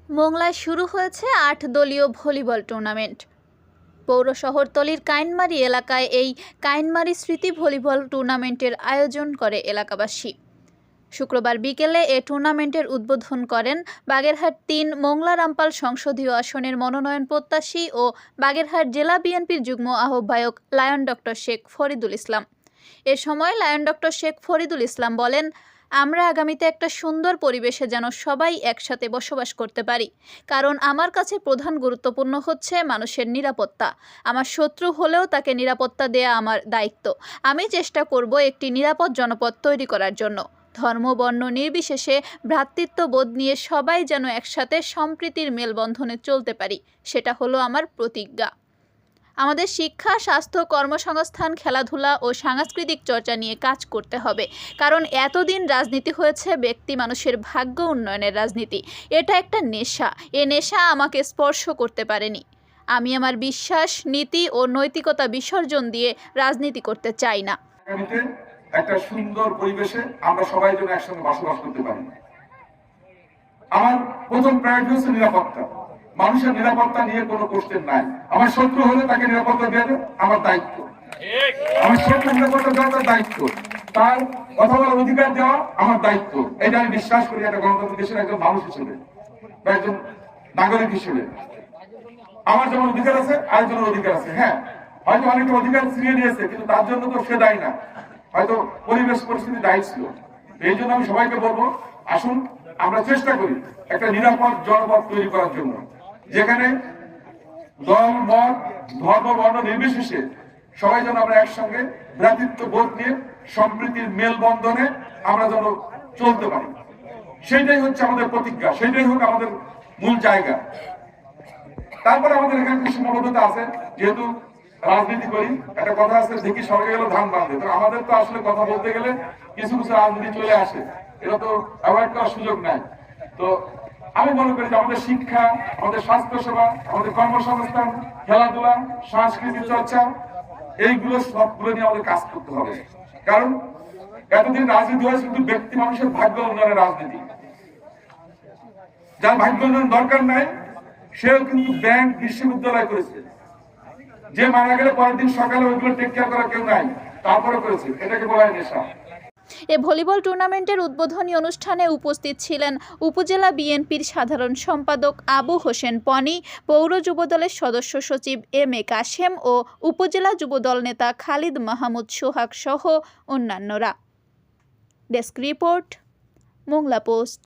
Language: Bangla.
মোংলায় শুরু হয়েছে ৮ দলীয় ভলিবল টুর্নামেন্ট। পৌর শহরতলির কাইনমারি এলাকায় এই কাইনমারি স্মৃতি ভলিবল টুর্নামেন্টের আয়োজন করে এলাকাবাসী। শুক্রবার বিকেলে এ টুর্নামেন্টের উদ্বোধন করেন বাগেরহাট ৩ মোংলা রামপাল সংসদীয় আসনের মনোনয়ন প্রত্যাশী ও বাগেরহাট জেলা বিএনপির যুগ্ম আহ্বায়ক লায়ন ডক্টর শেখ ফরিদুল ইসলাম। এ সময় লায়ন ডক্টর শেখ ফরিদুল ইসলাম বলেন, আমরা আগামীতে একটা সুন্দর পরিবেশে যেন সবাই একসাথে বসবাস করতে পারি, কারণ আমার কাছে প্রধান গুরুত্বপূর্ণ হচ্ছে মানুষের নিরাপত্তা। আমার শত্রু হলেও তাকে নিরাপত্তা দেয়া আমার দায়িত্ব। আমি চেষ্টা করব একটি নিরাপদ জনপদ তৈরি করার জন্য। ধর্ম বর্ণ নির্বিশেষে ভ্রাতৃত্ববোধ নিয়ে সবাই যেন একসাথে সম্প্রীতির মেলবন্ধনে চলতে পারি, সেটা হলো আমার প্রতিজ্ঞা। আমাদের শিক্ষা, স্বাস্থ্য, কর্মসংস্থান, খেলাধুলা ও সাংস্কৃতিক চর্চা নিয়ে কাজ করতে হবে, কারণ এতদিন রাজনীতি হয়েছে ব্যক্তি মানুষের ভাগ্য উন্নয়নের রাজনীতি। এটা একটা নেশা। এ নেশা আমাকে স্পর্শ করতে পারেনি। আমি আমার বিশ্বাস, নীতি ও নৈতিকতা বিসর্জন দিয়ে রাজনীতি করতে চাই না। একটা সুন্দর পরিবেশে আমরা সবাই যেন একসঙ্গে বসবাস করতে পারি। আমার প্রথম প্রায়োরিটি হচ্ছে নিরাপত্তা। মানুষের নিরাপত্তা নিয়ে কোনো কোশ্চেন নাই। আমার শত্রু হলে তাকে নিরাপত্তা দেওয়া আমার দায়িত্ব। আমার শত্রু নিরাপত্তা দেওয়া তার দায়িত্ব। তার কথা বলার অধিকার দেওয়া আমার দায়িত্ব। এটা আমি বিশ্বাস করি একটা গণতন্ত্র দেশের একজন মানুষ হিসেবে বা একজন নাগরিক হিসেবে। আমার যেমন অধিকার আছে, আরেকজনের অধিকার আছে। হ্যাঁ, হয়তো অনেকটা অধিকার ছিনিয়ে নিয়েছে, কিন্তু তার জন্য তো সে দায়ী না, হয়তো পরিবেশ পরিস্থিতি দায়ী ছিল। এই জন্য আমি সবাইকে বলবো, আসুন আমরা চেষ্টা করি একটা নিরাপদ জনপদ তৈরি করার জন্য, যেখানে দল, মত, ধর্ম, বর্ণ নির্বিশেষে সবাই যেন আমরা একসঙ্গে ভ্রাতৃত্ব বোধ নিয়ে সম্প্রীতির মেলবন্ধনে আমরা যেন চলতে পারি। সেটাই হচ্ছে আমাদের প্রতিজ্ঞা, সেটাই হোক আমাদের মূল জায়গা। তারপরে আমাদের এখানে কিছু সীমাবদ্ধতা আছে, যেহেতু রাজনীতি করি, একটা কথা আছে, দেখি সরকার গেল ধান বাঁধে। তো আমাদের তো আসলে কথা বলতে গেলে কিছু কিছু রাজনীতি চলে আসে, এটা তো অ্যাভয়েড করার সুযোগ নাই। তো আমি মনে করি যে আমাদের শিক্ষা, আমাদের স্বাস্থ্য সেবা, আমাদের কর্মসংস্থান, খেলাধুলা, সাংস্কৃতিক চর্চা, এইগুলো সবগুলো নিয়ে আমাদের কাজ করতে হবে। কারণ এতদিন রাজনীতি হয়েছে কিন্তু ব্যক্তি মানুষের ভাগ্য উন্নয়নের রাজনীতি। যার ভাগ্য উন্নয়ন দরকার নাই সেও কিন্তু ব্যাংক, বিশ্ববিদ্যালয় করেছে। যে মারা গেলে পরের দিন সকালে ওইগুলো টেক কেয়ার করা কেউ নাই, তারপরে করেছে। এটাকে বলা হয় নেশা। এ ভলিবল টুর্নামেন্টের উদ্বোধনী অনুষ্ঠানে উপস্থিত ছিলেন উপজেলা বিএনপির সাধারণ সম্পাদক আবু হোসেন পনি, পৌর যুবদলের সদস্য সচিব এম.এ. কাশেম ও উপজেলা যুবদল নেতা খালিদ মাহমুদ সোহাগ সহ অন্যান্যরা। Desk report, Mongla post.